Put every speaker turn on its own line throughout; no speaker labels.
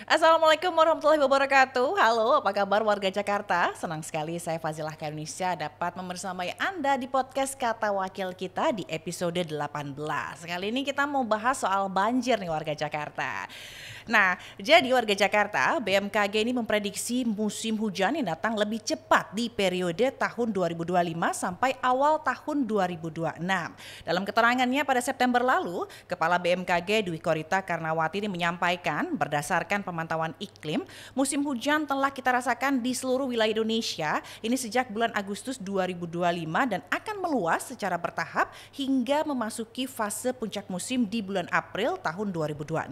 Assalamualaikum warahmatullahi wabarakatuh. Halo, apa kabar warga Jakarta? Senang sekali saya Fazilah Indonesia dapat membersamai Anda di podcast Kata Wakil kita di episode 18. Kali ini kita mau bahas soal banjir nih warga Jakarta. Nah, jadi warga Jakarta, BMKG ini memprediksi musim hujan yang datang lebih cepat di periode tahun 2025 sampai awal tahun 2026. Dalam keterangannya pada September lalu, Kepala BMKG Dwi Korita Karnawati ini menyampaikan berdasarkan pemantauan iklim, musim hujan telah kita rasakan di seluruh wilayah Indonesia ini sejak bulan Agustus 2025 dan akan meluas secara bertahap hingga memasuki fase puncak musim di bulan April tahun 2026.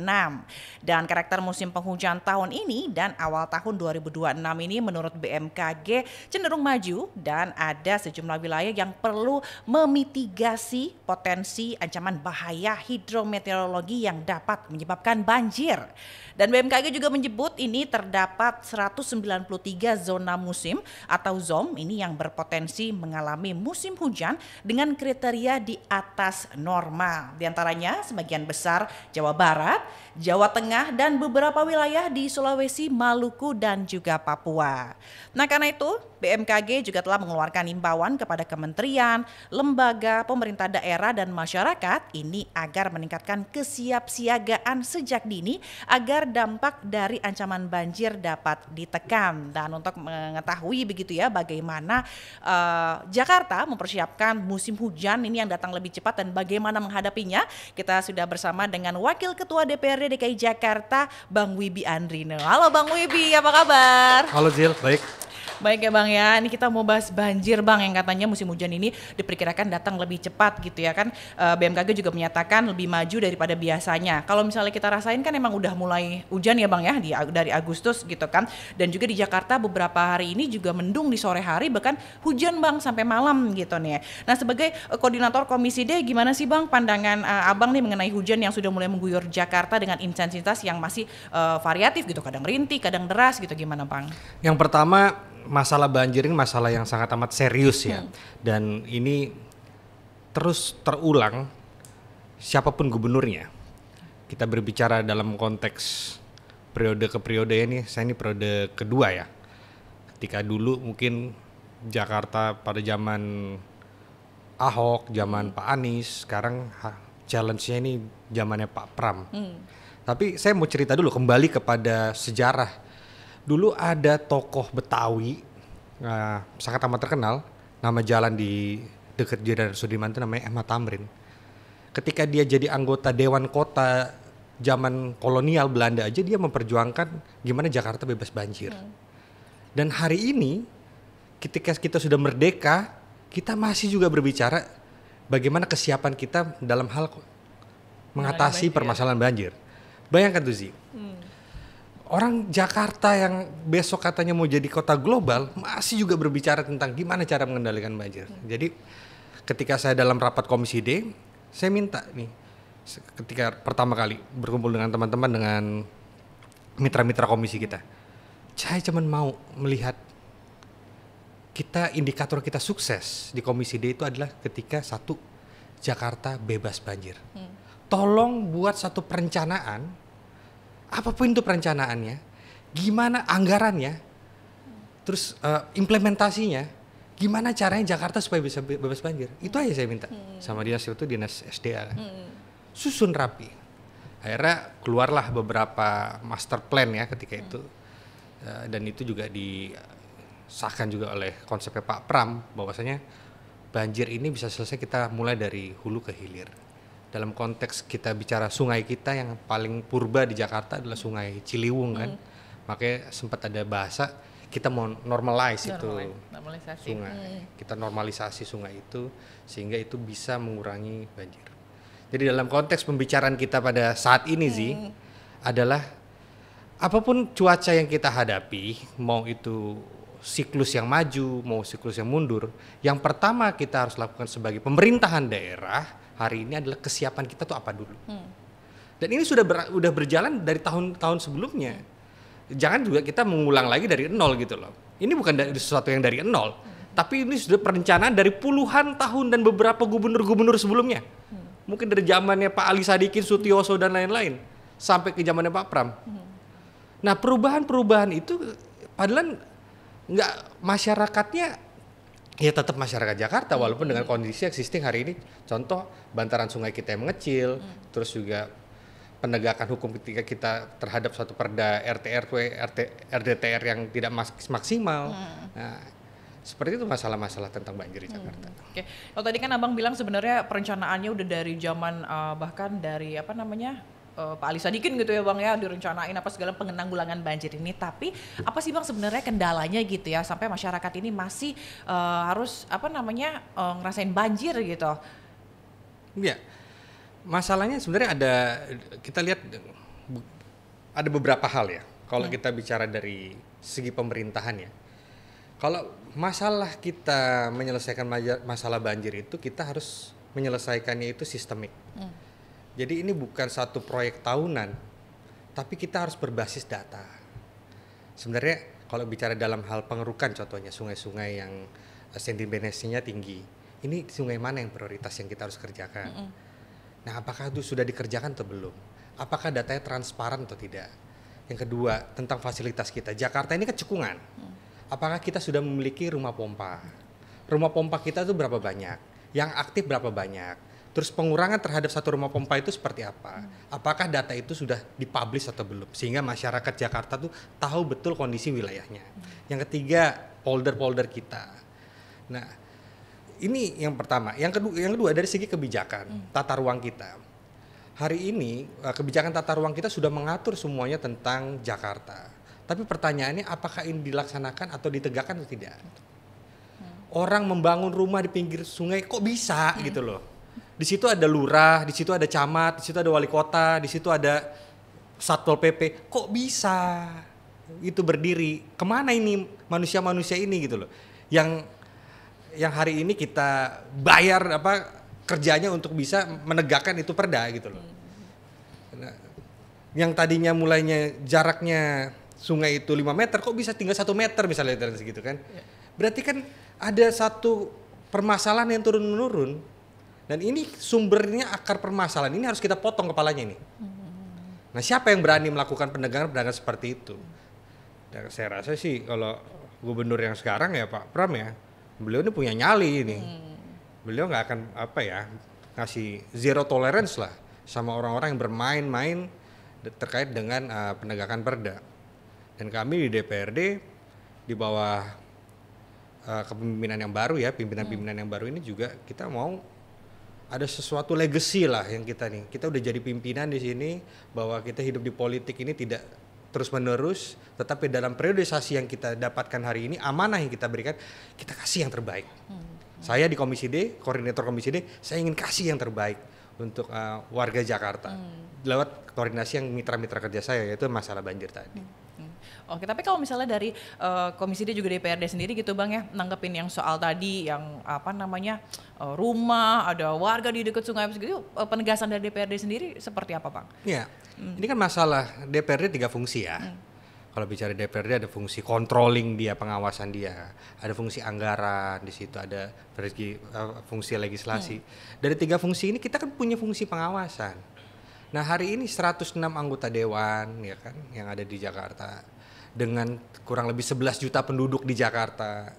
Dan karakter musim penghujan tahun ini dan awal tahun 2026 ini menurut BMKG cenderung maju dan ada sejumlah wilayah yang perlu memitigasi potensi ancaman bahaya hidrometeorologi yang dapat menyebabkan banjir. Dan BMKG juga menyebut ini terdapat 193 zona musim atau ZOM ini yang berpotensi mengalami musim hujan dengan kriteria di atas normal. Di antaranya sebagian besar Jawa Barat, Jawa Tengah, dan beberapa wilayah di Sulawesi, Maluku, dan juga Papua. Nah, karena itu BMKG juga telah mengeluarkan imbauan kepada kementerian, lembaga, pemerintah daerah, dan masyarakat ini agar meningkatkan kesiapsiagaan sejak dini agar dampak dari ancaman banjir dapat ditekan. Dan untuk mengetahui begitu ya bagaimana Jakarta mempersiapkan musim hujan ini yang datang lebih cepat dan bagaimana menghadapinya, kita sudah bersama dengan Wakil Ketua DPRD DKI Jakarta, Bang Wibi Andrino. Halo Bang Wibi, apa kabar?
Halo Zil, baik.
Baik ya Bang ya, ini kita mau bahas banjir Bang yang katanya musim hujan ini diperkirakan datang lebih cepat gitu ya kan. BMKG juga menyatakan lebih maju daripada biasanya. Kalau misalnya kita rasain kan emang udah mulai hujan ya Bang ya dari Agustus gitu kan. Dan juga di Jakarta beberapa hari ini juga mendung di sore hari bahkan hujan Bang sampai malam gitu nih. Nah sebagai koordinator Komisi D gimana sih Bang pandangan Abang nih mengenai hujan yang sudah mulai mengguyur Jakarta dengan intensitas yang masih variatif gitu. Kadang rintik, kadang deras gitu, gimana Bang?
Yang pertama, masalah banjir ini masalah yang sangat amat serius ya. Dan ini terus terulang siapapun gubernurnya. Kita berbicara dalam konteks periode ke periode ini, saya ini periode kedua ya. Ketika dulu mungkin Jakarta pada zaman Ahok, zaman Pak Anies, sekarang challenge-nya ini zamannya Pak Pram. Tapi saya mau cerita dulu kembali kepada sejarah. Dulu ada tokoh Betawi sangat amat terkenal, nama jalan di dekat Jenderal Sudirman itu namanya Ahmad Tamrin. Ketika dia jadi anggota Dewan Kota zaman kolonial Belanda aja dia memperjuangkan gimana Jakarta bebas banjir. Dan hari ini ketika kita sudah merdeka, kita masih juga berbicara bagaimana kesiapan kita dalam hal mengatasi permasalahan banjir. Bayangkan tuh Zi. Orang Jakarta yang besok katanya mau jadi kota global masih juga berbicara tentang gimana cara mengendalikan banjir. Jadi ketika saya dalam rapat Komisi D, saya minta nih ketika pertama kali berkumpul dengan teman-teman dengan mitra-mitra komisi kita, saya cuma mau melihat kita indikator kita sukses di Komisi D itu adalah ketika satu, Jakarta bebas banjir. Tolong buat satu perencanaan. Apapun itu perencanaannya, gimana anggarannya, terus implementasinya, gimana caranya Jakarta supaya bisa bebas banjir. Itu aja saya minta sama dinas itu, dinas SDA kan. Susun rapi. Akhirnya keluarlah beberapa master plan ya ketika itu. Dan itu juga disahkan juga oleh konsepnya Pak Pram, bahwasanya banjir ini bisa selesai kita mulai dari hulu ke hilir. Dalam konteks kita bicara sungai kita yang paling purba di Jakarta adalah sungai Ciliwung kan. Makanya sempat ada bahasa kita mau normalisasi sungai. Kita normalisasi sungai itu sehingga itu bisa mengurangi banjir. Jadi dalam konteks pembicaraan kita pada saat ini adalah apapun cuaca yang kita hadapi, mau itu siklus yang maju, mau siklus yang mundur, yang pertama kita harus lakukan sebagai pemerintahan daerah hari ini adalah kesiapan kita tuh apa dulu. Dan ini sudah berjalan dari tahun-tahun sebelumnya. Jangan juga kita mengulang lagi dari nol gitu loh. Ini bukan dari sesuatu yang dari nol, tapi ini sudah perencanaan dari puluhan tahun dan beberapa gubernur-gubernur sebelumnya. Mungkin dari zamannya Pak Ali Sadikin, Sutioso dan lain-lain sampai ke zamannya Pak Pram. Nah perubahan-perubahan itu padahal nggak masyarakatnya ya tetap masyarakat Jakarta walaupun dengan kondisi existing hari ini, contoh bantaran sungai kita yang mengecil, terus juga penegakan hukum ketika kita terhadap suatu perda RDTR yang tidak maksimal. Nah, seperti itu masalah-masalah tentang banjir di Jakarta.
Oke, kalau tadi kan Abang bilang sebenarnya perencanaannya udah dari zaman bahkan dari apa namanya Pak Ali Sadikin gitu ya Bang ya, direncanain apa segala penanggulangan banjir ini. Tapi apa sih Bang sebenarnya kendalanya gitu ya sampai masyarakat ini masih harus apa namanya ngerasain banjir gitu?
Iya, masalahnya sebenarnya kita lihat ada beberapa hal ya. Kalau kita bicara dari segi pemerintahan ya, kalau masalah kita menyelesaikan masalah banjir itu kita harus menyelesaikannya itu sistemik. Jadi ini bukan satu proyek tahunan, tapi kita harus berbasis data. Sebenarnya kalau bicara dalam hal pengerukan contohnya sungai-sungai yang sedimentasinya tinggi, ini sungai mana yang prioritas yang kita harus kerjakan? Nah apakah itu sudah dikerjakan atau belum? Apakah datanya transparan atau tidak? Yang kedua tentang fasilitas kita, Jakarta ini kan cekungan. Apakah kita sudah memiliki rumah pompa? Rumah pompa kita itu berapa banyak? Yang aktif berapa banyak? Terus pengurangan terhadap satu rumah pompa itu seperti apa? Apakah data itu sudah dipublish atau belum? Sehingga masyarakat Jakarta tuh tahu betul kondisi wilayahnya. Yang ketiga, polder-polder kita. Nah, ini yang pertama. Yang kedua dari segi kebijakan, tata ruang kita. Hari ini kebijakan tata ruang kita sudah mengatur semuanya tentang Jakarta. Tapi pertanyaannya apakah ini dilaksanakan atau ditegakkan atau tidak? Orang membangun rumah di pinggir sungai kok bisa gitu loh. Di situ ada lurah, di situ ada camat, di situ ada wali kota, di situ ada satpol PP. Kok bisa itu berdiri? Kemana ini manusia-manusia ini gitu loh? Yang hari ini kita bayar kerjanya untuk bisa menegakkan itu perda gitu loh. Nah, yang tadinya mulainya jaraknya sungai itu 5 meter, kok bisa tinggal 1 meter misalnya gitu kan? Berarti kan ada satu permasalahan yang turun-menurun. Dan ini sumbernya akar permasalahan ini harus kita potong kepalanya ini. Nah siapa yang berani melakukan penegakan seperti itu? Dan saya rasa sih kalau gubernur yang sekarang ya Pak Pram ya, beliau ini punya nyali ini. Beliau nggak akan ngasih zero tolerance lah sama orang-orang yang bermain-main terkait dengan penegakan perda. Dan kami di DPRD di bawah kepemimpinan yang baru ya, pimpinan-pimpinan yang baru ini juga kita mau ada sesuatu legacy lah yang kita udah jadi pimpinan di sini, bahwa kita hidup di politik ini tidak terus menerus, tetapi dalam periodisasi yang kita dapatkan hari ini, amanah yang kita berikan, kita kasih yang terbaik. Saya di Komisi D, koordinator Komisi D, saya ingin kasih yang terbaik untuk warga Jakarta lewat koordinasi yang mitra-mitra kerja saya, yaitu masalah banjir tadi.
Oke, tapi kalau misalnya dari Komisi D juga DPRD sendiri gitu Bang ya, nanggepin yang soal tadi yang rumah, ada warga di dekat sungai gitu, penegasan dari DPRD sendiri seperti apa Bang?
Ya, ini kan masalah DPRD 3 fungsi ya. Kalau bicara DPRD ada fungsi controlling dia, pengawasan dia, ada fungsi anggaran, di situ ada fungsi legislasi. Dari 3 fungsi ini kita kan punya fungsi pengawasan. Nah hari ini 106 anggota dewan ya kan yang ada di Jakarta dengan kurang lebih 11 juta penduduk di Jakarta.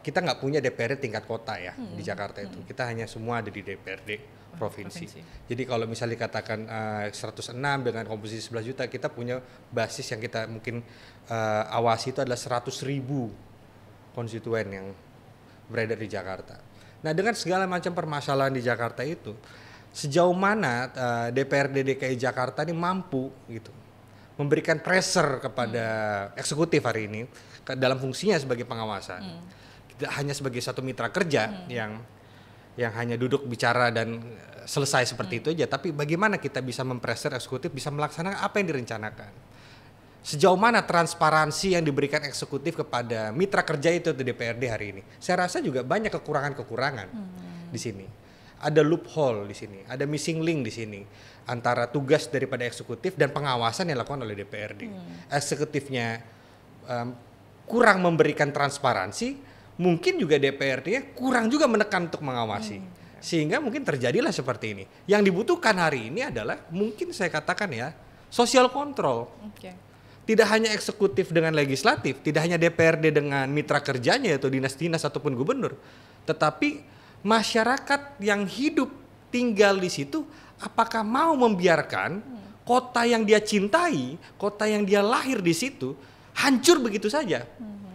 Kita nggak punya DPRD tingkat kota ya di Jakarta itu. Kita hanya semua ada di DPRD provinsi. Jadi kalau misalnya dikatakan 106 dengan komposisi 11 juta, kita punya basis yang kita mungkin awasi itu adalah 100.000 konstituen yang beredar di Jakarta. Nah dengan segala macam permasalahan di Jakarta itu, sejauh mana DPRD DKI Jakarta ini mampu gitu memberikan pressure kepada eksekutif hari ini dalam fungsinya sebagai pengawasan. Tidak hanya sebagai satu mitra kerja yang hanya duduk bicara dan selesai seperti itu aja, tapi bagaimana kita bisa mempressure eksekutif bisa melaksanakan apa yang direncanakan. Sejauh mana transparansi yang diberikan eksekutif kepada mitra kerja itu di DPRD hari ini. Saya rasa juga banyak kekurangan-kekurangan di sini. Ada loophole di sini, ada missing link di sini antara tugas daripada eksekutif dan pengawasan yang dilakukan oleh DPRD. Eksekutifnya kurang memberikan transparansi, mungkin juga DPRD kurang juga menekan untuk mengawasi. Sehingga mungkin terjadilah seperti ini. Yang dibutuhkan hari ini adalah mungkin saya katakan ya, social control. Tidak hanya eksekutif dengan legislatif, tidak hanya DPRD dengan mitra kerjanya yaitu dinas-dinas ataupun gubernur, tetapi masyarakat yang hidup tinggal di situ apakah mau membiarkan kota yang dia cintai, kota yang dia lahir di situ hancur begitu saja?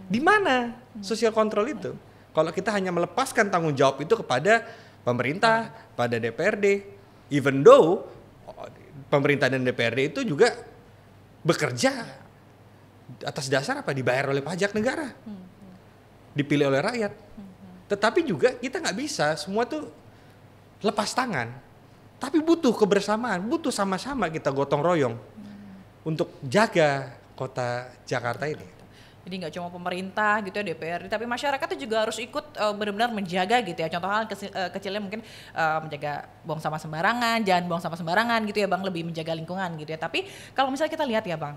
Di mana social control itu? Kalau kita hanya melepaskan tanggung jawab itu kepada pemerintah, pada DPRD, even though pemerintah dan DPRD itu juga bekerja atas dasar apa? Dibayar oleh pajak negara, dipilih oleh rakyat. Tetapi juga kita nggak bisa semua tuh lepas tangan. Tapi butuh kebersamaan, butuh sama-sama kita gotong royong untuk jaga kota Jakarta ini.
Jadi nggak cuma pemerintah gitu ya, DPRD, tapi masyarakatnya juga harus ikut benar-benar menjaga gitu ya. Contoh hal kecilnya mungkin menjaga buang sampah sembarangan, jangan buang sampah sembarangan gitu ya Bang, lebih menjaga lingkungan gitu ya. Tapi kalau misalnya kita lihat ya Bang,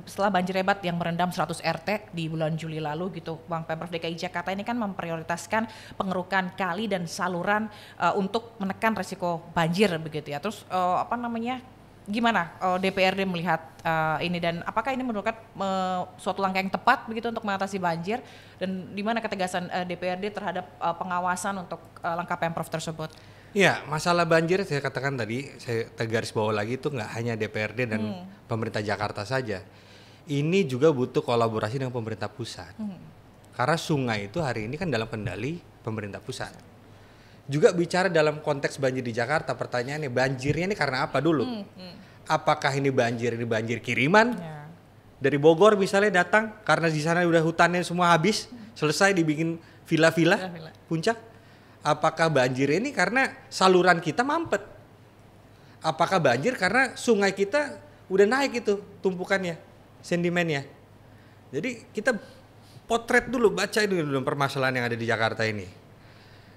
setelah banjir hebat yang merendam 100 RT di bulan Juli lalu gitu, Bang, Pemprov DKI Jakarta ini kan memprioritaskan pengerukan kali dan saluran untuk menekan resiko banjir begitu ya. Terus gimana DPRD melihat ini, dan apakah ini merupakan suatu langkah yang tepat begitu untuk mengatasi banjir, dan di mana ketegasan DPRD terhadap pengawasan untuk langkah Pemprov tersebut?
Ya, masalah banjir saya katakan tadi, saya garis bawah lagi itu nggak hanya DPRD dan pemerintah Jakarta saja. Ini juga butuh kolaborasi dengan pemerintah pusat. Karena sungai itu hari ini kan dalam kendali pemerintah pusat. Juga bicara dalam konteks banjir di Jakarta, pertanyaannya banjirnya ini karena apa dulu? Apakah ini banjir kiriman dari Bogor misalnya datang karena di sana udah hutannya semua habis, selesai dibikin villa-villa puncak? Apakah banjir ini karena saluran kita mampet? Apakah banjir karena sungai kita udah naik itu tumpukannya, sedimennya? Jadi kita potret dulu, baca dulu permasalahan yang ada di Jakarta ini.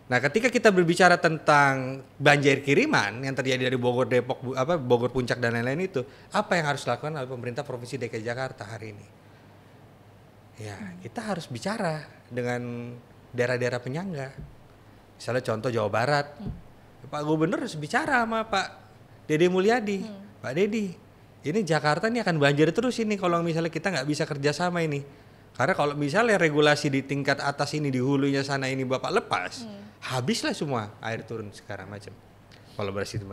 Nah, ketika kita berbicara tentang banjir kiriman yang terjadi dari Bogor, Depok, Bogor Puncak dan lain-lain itu, apa yang harus dilakukan oleh pemerintah Provinsi DKI Jakarta hari ini? Ya, kita harus bicara dengan daerah-daerah penyangga. Misalnya contoh Jawa Barat, Pak Gubernur harus bicara sama Pak Dede Mulyadi, Pak Dedi, ini Jakarta ini akan banjir terus ini kalau misalnya kita nggak bisa kerjasama ini. Karena kalau misalnya regulasi di tingkat atas ini, di hulunya sana ini Bapak lepas, habislah semua air turun sekarang macam. Kolaborasi itu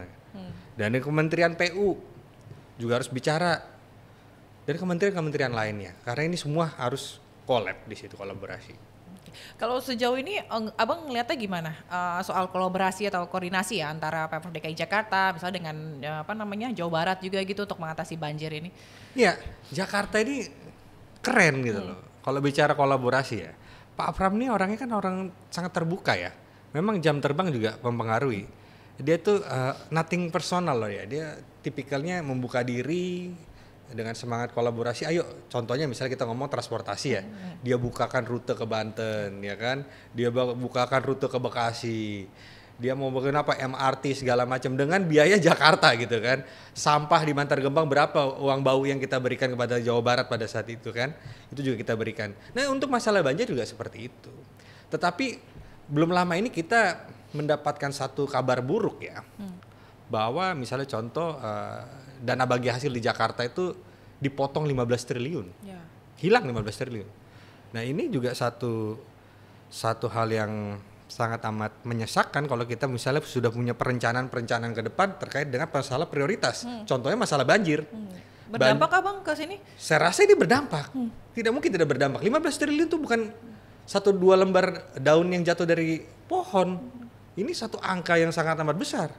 Dan dari Kementerian PU juga harus bicara, dari kementerian-kementerian lainnya. Karena ini semua harus collab di situ, kolaborasi.
Kalau sejauh ini Abang ngeliatnya gimana soal kolaborasi atau koordinasi ya antara Pemprov DKI Jakarta misalnya dengan Jawa Barat juga gitu untuk mengatasi banjir ini?
Iya, Jakarta ini keren gitu loh. Kalau bicara kolaborasi ya, Pak Pram ini orangnya kan orang sangat terbuka ya. Memang jam terbang juga mempengaruhi. Dia tuh nothing personal loh ya. Dia tipikalnya membuka diri dengan semangat kolaborasi. Ayo, contohnya misalnya kita ngomong transportasi ya. Dia bukakan rute ke Banten ya kan. Dia bukakan rute ke Bekasi. Dia mau bikin apa MRT segala macam dengan biaya Jakarta gitu kan. Sampah di Bantar Gebang berapa uang bau yang kita berikan kepada Jawa Barat pada saat itu kan. Itu juga kita berikan. Nah, untuk masalah banjir juga seperti itu. Tetapi belum lama ini kita mendapatkan satu kabar buruk ya. Bahwa misalnya contoh dana bagi hasil di Jakarta itu dipotong 15 triliun. Hilang 15 triliun. Nah, ini juga satu hal yang sangat amat menyesakkan kalau kita misalnya sudah punya perencanaan ke depan terkait dengan masalah prioritas. Contohnya masalah banjir.
Berdampak Abang ke sini?
Saya rasa ini berdampak. Tidak mungkin tidak berdampak. 15 triliun itu bukan 1-2 lembar daun yang jatuh dari pohon. Ini satu angka yang sangat amat besar.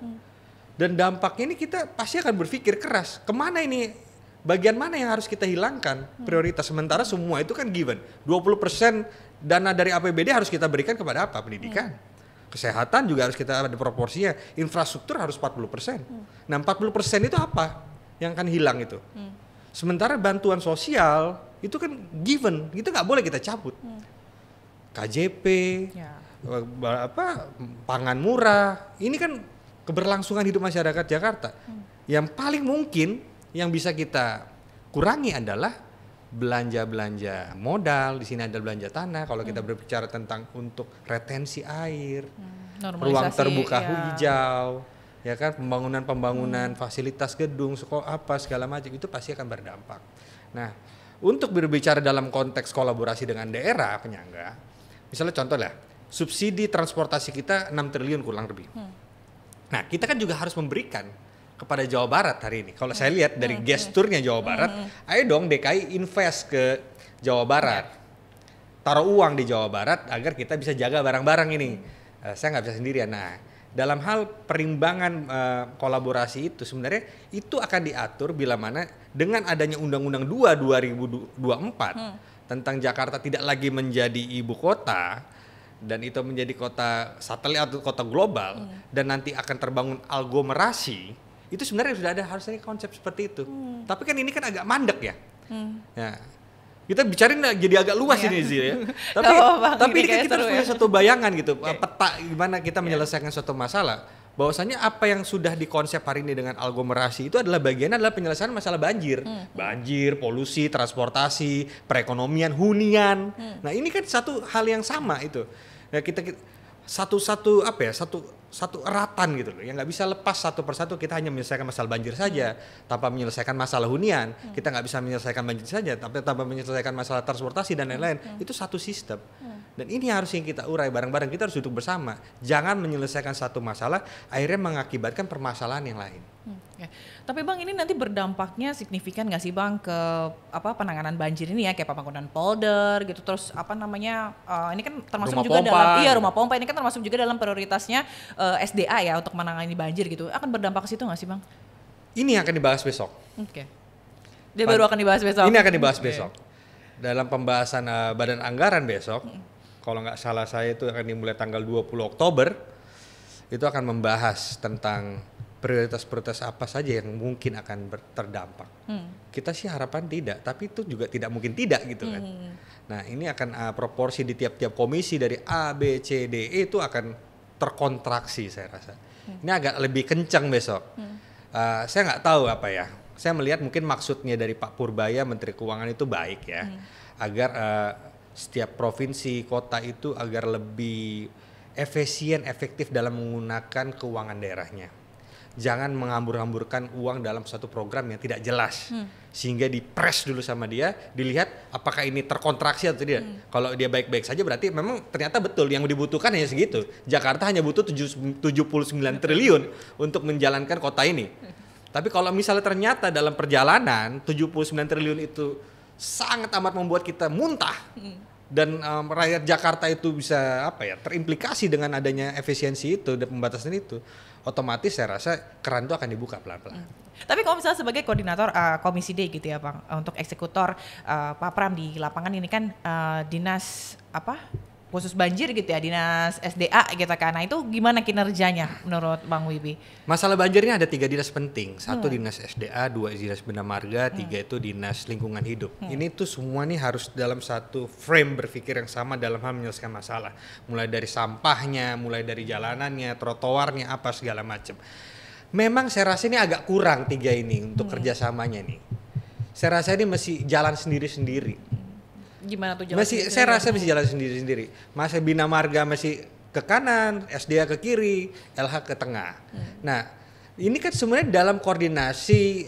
Dan dampaknya ini kita pasti akan berpikir keras. Kemana ini? Bagian mana yang harus kita hilangkan prioritas? Sementara semua itu kan given. 20% dana dari APBD harus kita berikan kepada apa? Pendidikan. Kesehatan juga harus kita ada proporsinya. Infrastruktur harus 40%. Nah, 40% itu apa yang akan hilang itu? Sementara bantuan sosial itu kan given. Itu nggak boleh kita cabut. KJP, pangan murah. Ini kan keberlangsungan hidup masyarakat Jakarta. Yang paling mungkin yang bisa kita kurangi adalah belanja modal. Di sini ada belanja tanah. Kalau kita berbicara tentang untuk retensi air, ruang terbuka hijau, ya kan, pembangunan fasilitas gedung, sekolah apa segala macam itu pasti akan berdampak. Nah, untuk berbicara dalam konteks kolaborasi dengan daerah penyangga, misalnya contoh lah, subsidi transportasi kita 6 triliun kurang lebih. Nah, kita kan juga harus memberikan kepada Jawa Barat hari ini. Kalau saya lihat dari gesturnya Jawa Barat, ayo dong DKI invest ke Jawa Barat. Taruh uang di Jawa Barat agar kita bisa jaga barang-barang ini. Saya nggak bisa sendirian. Nah, dalam hal perimbangan kolaborasi itu sebenarnya itu akan diatur bila mana dengan adanya Undang-Undang 2 2024 tentang Jakarta tidak lagi menjadi ibu kota dan itu menjadi kota satelit atau kota global dan nanti akan terbangun aglomerasi, itu sebenarnya sudah ada harusnya konsep seperti itu. Tapi kan ini kan agak mandek ya. Ya. Kita bicarain jadi agak luas ini sih ya. Tapi ini kan kita harus punya satu bayangan gitu, peta gimana kita menyelesaikan suatu masalah. Bahwasanya apa yang sudah dikonsep hari ini dengan aglomerasi itu adalah penyelesaian masalah banjir. Banjir, polusi, transportasi, perekonomian, hunian. Nah, ini kan satu hal yang sama itu. Ya kita satu eratan gitu loh, yang nggak bisa lepas satu persatu. Kita hanya menyelesaikan masalah banjir saja tanpa menyelesaikan masalah hunian. Kita nggak bisa menyelesaikan banjir saja tapi tanpa menyelesaikan masalah transportasi dan lain-lain. Itu satu sistem. Dan ini harus yang kita urai bareng-bareng. Kita harus duduk bersama. Jangan menyelesaikan satu masalah akhirnya mengakibatkan permasalahan yang lain.
Ya. Tapi Bang, ini nanti berdampaknya signifikan nggak sih Bang ke penanganan banjir ini ya, kayak pembangunan polder gitu, terus ini kan termasuk
rumah
juga
pompa,
dalam rumah pompa ini kan termasuk juga dalam prioritasnya SDA ya untuk menangani banjir gitu. Akan berdampak ke situ nggak sih Bang?
Ini akan dibahas besok.
Oke. Dia baru akan dibahas besok.
Ini akan dibahas besok. Dalam pembahasan Badan Anggaran besok, kalau nggak salah saya itu akan dimulai tanggal 20 Oktober, itu akan membahas tentang prioritas-prioritas apa saja yang mungkin akan terdampak. Kita sih harapan tidak, tapi itu juga tidak mungkin tidak gitu kan. Nah, ini akan proporsi di tiap-tiap komisi dari A, B, C, D, E itu akan terkontraksi saya rasa. Ini agak lebih kencang besok. Saya nggak tahu apa ya. Saya melihat mungkin maksudnya dari Pak Purbaya, Menteri Keuangan itu baik ya. Agar setiap provinsi, kota itu agar lebih efisien, efektif dalam menggunakan keuangan daerahnya. Jangan menghambur-hamburkan uang dalam satu program yang tidak jelas. Sehingga dipres dulu sama dia, dilihat apakah ini terkontraksi atau tidak. Kalau dia baik-baik saja berarti memang ternyata betul yang dibutuhkan hanya segitu. Jakarta hanya butuh 79 triliun untuk menjalankan kota ini. Tapi kalau misalnya ternyata dalam perjalanan 79 triliun itu sangat amat membuat kita muntah. Dan rakyat Jakarta itu bisa terimplikasi dengan adanya efisiensi itu dan pembatasan itu, otomatis saya rasa keran itu akan dibuka pelan-pelan.
Tapi kalau misalnya sebagai koordinator Komisi D gitu ya Bang, untuk eksekutor Pak Pram di lapangan ini kan dinas khusus banjir gitu ya, dinas SDA gitu kan. Nah itu gimana kinerjanya menurut Bang Wibi?
Masalah banjirnya ada 3 dinas penting. 1 dinas SDA, 2 dinas Bina Marga, 3 itu dinas lingkungan hidup. Ini tuh semua nih harus dalam satu frame berpikir yang sama dalam hal menyelesaikan masalah. Mulai dari sampahnya, mulai dari jalanannya, trotoarnya, apa segala macam. Memang saya rasa ini agak kurang 3 ini untuk kerjasamanya nih. Saya rasa ini masih jalan sendiri-sendiri.
Gimana tuh jalan
saya rasa masih jalan sendiri-sendiri. Masa Bina Marga masih ke kanan, SDA ke kiri, LH ke tengah. Nah, ini kan sebenarnya dalam koordinasi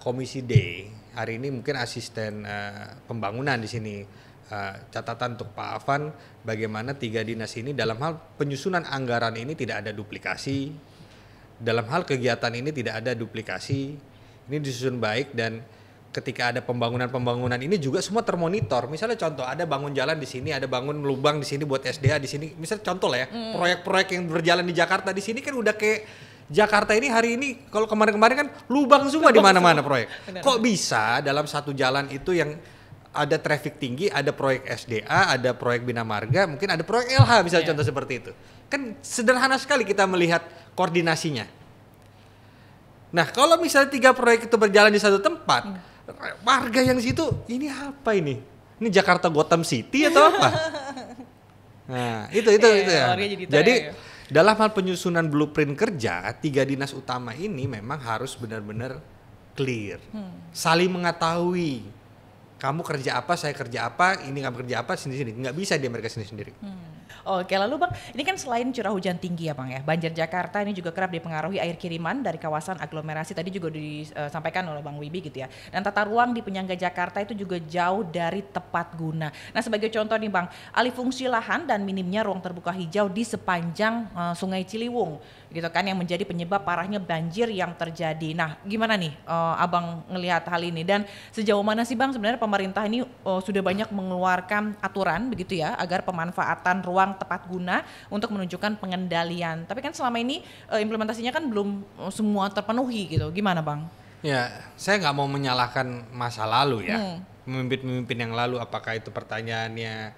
Komisi D. Hari ini mungkin asisten pembangunan di sini. Catatan untuk Pak Afan, bagaimana 3 dinas ini dalam hal penyusunan anggaran ini tidak ada duplikasi. Dalam hal kegiatan ini tidak ada duplikasi. Ini disusun baik dan ketika ada pembangunan ini juga semua termonitor. Misalnya contoh ada bangun jalan di sini, ada bangun lubang di sini buat SDA di sini. Misalnya contoh lah ya, proyek-proyek yang berjalan di Jakarta di sini kan udah kayak Jakarta ini hari ini kalau kemarin-kemarin kan lubang semua di mana-mana proyek. Kok bisa dalam satu jalan itu yang ada traffic tinggi, ada proyek SDA, ada proyek Bina Marga, mungkin ada proyek LH misalnya contoh seperti itu. Kan sederhana sekali kita melihat koordinasinya. Nah, kalau misalnya 3 proyek itu berjalan di satu tempat, warga yang di situ, ini apa ini? Ini Jakarta Gotham City atau apa? Nah, itu ya. Jadi dalam hal penyusunan blueprint kerja, 3 dinas utama ini memang harus benar-benar clear. Saling mengetahui. Kamu kerja apa, saya kerja apa, ini kamu kerja apa, sendiri-sendiri. Nggak bisa dia mereka sendiri-sendiri.
Oke, lalu Bang, ini kan selain curah hujan tinggi ya Bang ya, banjir Jakarta ini juga kerap dipengaruhi air kiriman dari kawasan aglomerasi tadi juga disampaikan oleh Bang Wibi gitu ya. Dan tata ruang di penyangga Jakarta itu juga jauh dari tepat guna. Nah sebagai contoh nih Bang, alih fungsi lahan dan minimnya ruang terbuka hijau di sepanjang Sungai Ciliwung gitu kan yang menjadi penyebab parahnya banjir yang terjadi. Nah gimana nih Abang ngelihat hal ini dan sejauh mana sih Bang sebenarnya pemerintah ini sudah banyak mengeluarkan aturan begitu ya agar pemanfaatan ruang tepat guna untuk menunjukkan pengendalian. Tapi kan selama ini implementasinya kan belum semua terpenuhi gitu. Gimana Bang?
Ya, saya nggak mau menyalahkan masa lalu ya. Pemimpin-pemimpin yang lalu, apakah itu pertanyaannya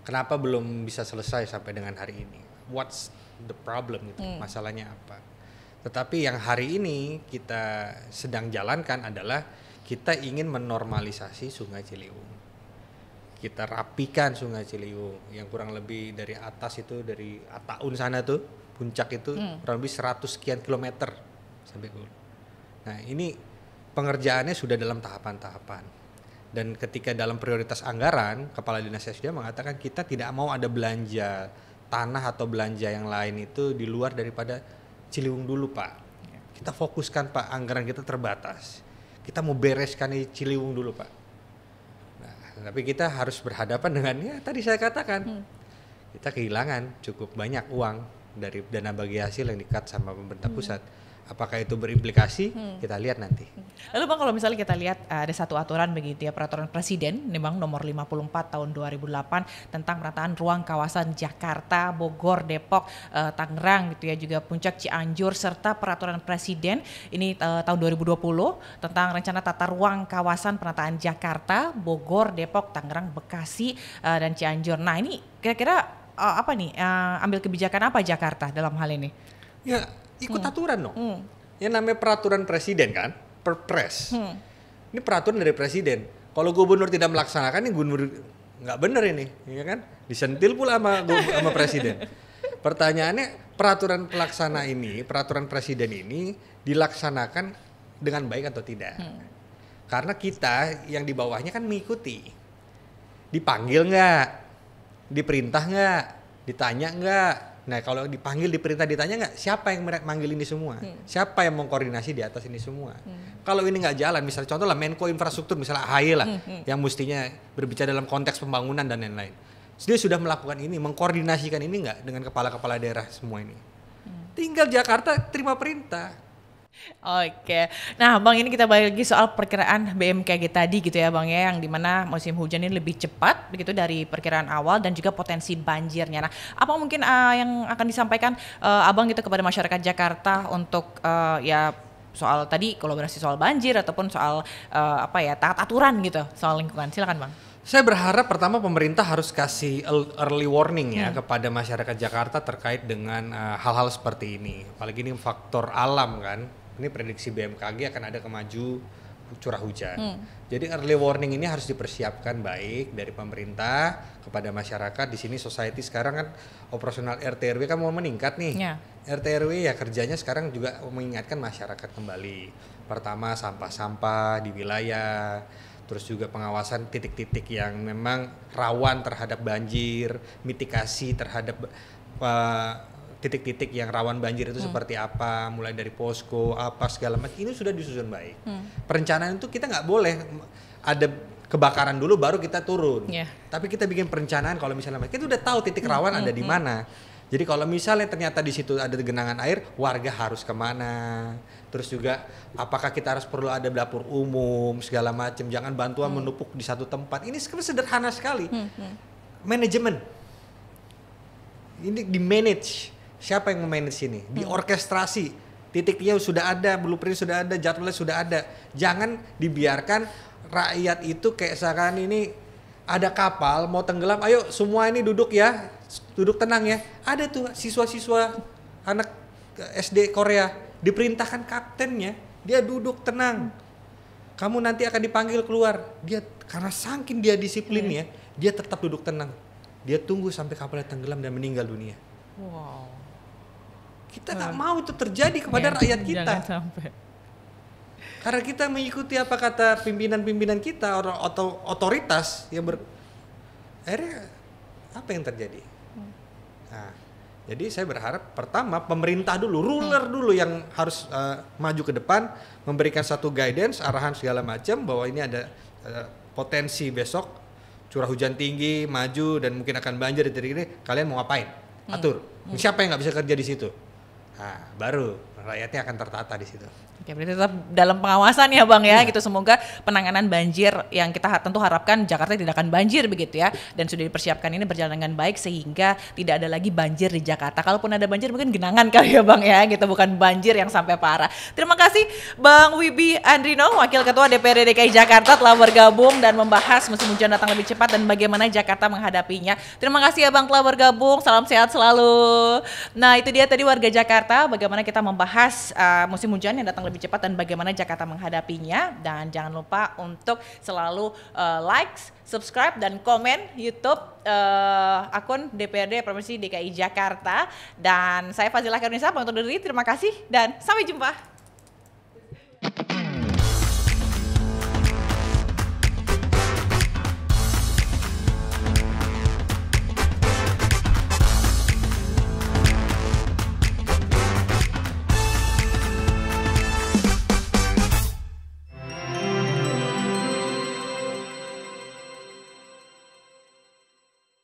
kenapa belum bisa selesai sampai dengan hari ini? What's the problem gitu? Masalahnya apa? Tetapi yang hari ini kita sedang jalankan adalah kita ingin menormalisasi Sungai Ciliwung. Kita rapikan Sungai Ciliwung yang kurang lebih dari atas itu dari Ataun sana tuh puncak itu kurang lebih 100 sekian kilometer sampai ke. Nah ini pengerjaannya sudah dalam tahapan-tahapan dan ketika dalam prioritas anggaran Kepala Dinas SDM mengatakan kita tidak mau ada belanja tanah atau belanja yang lain itu di luar daripada Ciliwung dulu Pak. Kita fokuskan Pak, anggaran kita terbatas. Kita mau bereskan di Ciliwung dulu Pak. Tapi kita harus berhadapan dengan ya tadi saya katakan kita kehilangan cukup banyak uang dari dana bagi hasil yang di-cut sama pemerintah pusat. Apakah itu berimplikasi? Kita lihat nanti.
Lalu Bang kalau misalnya kita lihat ada satu aturan begitu ya peraturan presiden nih Bang nomor 54 tahun 2008 tentang penataan ruang kawasan Jakarta, Bogor, Depok, Tangerang gitu ya juga Puncak Cianjur serta peraturan presiden ini tahun 2020 tentang rencana tata ruang kawasan penataan Jakarta, Bogor, Depok, Tangerang, Bekasi dan Cianjur. Nah ini kira-kira apa nih ambil kebijakan apa Jakarta dalam hal ini?
Ya ikut aturan dong. Yang namanya peraturan presiden kan, perpres. Ini peraturan dari presiden. Kalau gubernur tidak melaksanakan, ini gubernur nggak bener ini, ya kan? Disentil pula sama presiden. Pertanyaannya, peraturan pelaksana ini, peraturan presiden ini dilaksanakan dengan baik atau tidak? Karena kita yang di bawahnya kan mengikuti. Dipanggil nggak? Diperintah nggak? Ditanya nggak? Nah kalau dipanggil, diperintah, ditanya nggak, siapa yang manggil ini semua? Siapa yang mengkoordinasi di atas ini semua? Kalau ini nggak jalan, misalnya contoh lah Menko Infrastruktur, misalnya AHY lah, yang mestinya berbicara dalam konteks pembangunan dan lain-lain. Dia sudah melakukan ini, mengkoordinasikan ini nggak dengan kepala-kepala daerah semua ini? Tinggal Jakarta terima perintah.
Oke, nah Bang ini kita balik lagi soal perkiraan BMKG tadi gitu ya Bang ya, yang dimana musim hujan ini lebih cepat begitu dari perkiraan awal dan juga potensi banjirnya. Nah apa mungkin yang akan disampaikan Abang gitu kepada masyarakat Jakarta untuk ya soal tadi kolaborasi soal banjir ataupun soal apa ya taat aturan gitu soal lingkungan, silakan Bang.
Saya berharap pertama pemerintah harus kasih early warning ya kepada masyarakat Jakarta terkait dengan hal-hal seperti ini. Apalagi ini faktor alam kan. Ini prediksi BMKG akan ada kemaju curah hujan. Jadi early warning ini harus dipersiapkan baik dari pemerintah kepada masyarakat. Di sini society sekarang kan operasional RT RW kan mau meningkat nih. RT RW ya kerjanya sekarang juga mengingatkan masyarakat kembali. Pertama sampah-sampah di wilayah. Terus juga pengawasan titik-titik yang memang rawan terhadap banjir, mitigasi terhadap titik-titik yang rawan banjir itu seperti apa, mulai dari posko, apa segala macam, ini sudah disusun baik. Perencanaan itu kita nggak boleh ada kebakaran dulu baru kita turun. Tapi kita bikin perencanaan kalau misalnya kita udah tahu titik rawan ada di mana. Jadi kalau misalnya ternyata di situ ada genangan air, warga harus kemana? Terus juga apakah kita harus perlu ada dapur umum segala macam, jangan bantuan menumpuk di satu tempat. Ini sederhana sekali. Manajemen. Ini di manage. Siapa yang memanage ini? Diorkestrasi. Titiknya sudah ada, blueprint sudah ada, jadwalnya sudah ada. Jangan dibiarkan rakyat itu kayak sekarang ini ada kapal mau tenggelam, ayo semua ini duduk ya, duduk tenang ya. Ada tuh siswa-siswa anak SD Korea diperintahkan kaptennya, dia duduk tenang. Kamu nanti akan dipanggil keluar. Dia karena saking dia disiplinnya, dia tetap duduk tenang. Dia tunggu sampai kapalnya tenggelam dan meninggal dunia.
Wow.
Kita nggak mau itu terjadi kepada rakyat kita.
Jangan sampai.
Karena kita mengikuti apa kata pimpinan-pimpinan kita atau otoritas yang akhirnya apa yang terjadi? Nah, jadi saya berharap pertama pemerintah dulu, ruler dulu yang harus maju ke depan, memberikan satu guidance, arahan segala macam bahwa ini ada potensi besok curah hujan tinggi, maju dan mungkin akan banjir di titik ini. Kalian mau ngapain? Atur. Siapa yang nggak bisa kerja di situ? Nah, baru rakyatnya akan tertata di situ.
Oke, berarti tetap dalam pengawasan ya Bang ya, gitu. Semoga penanganan banjir yang kita tentu harapkan Jakarta tidak akan banjir begitu ya, dan sudah dipersiapkan ini berjalan dengan baik sehingga tidak ada lagi banjir di Jakarta. Kalaupun ada banjir mungkin genangan kali ya Bang ya, gitu, bukan banjir yang sampai parah. Terima kasih Bang Wibi Andrino, Wakil Ketua DPRD DKI Jakarta telah bergabung dan membahas musim hujan datang lebih cepat dan bagaimana Jakarta menghadapinya. Terima kasih ya Bang telah bergabung, salam sehat selalu. Nah itu dia tadi warga Jakarta, bagaimana kita membahas musim hujan yang datang lebih cepat dan bagaimana Jakarta menghadapinya. Dan jangan lupa untuk selalu likes, subscribe dan komen YouTube akun DPRD Provinsi DKI Jakarta. Dan saya Fazilah Kairunisa, pamit undur diri. Terima kasih dan sampai jumpa.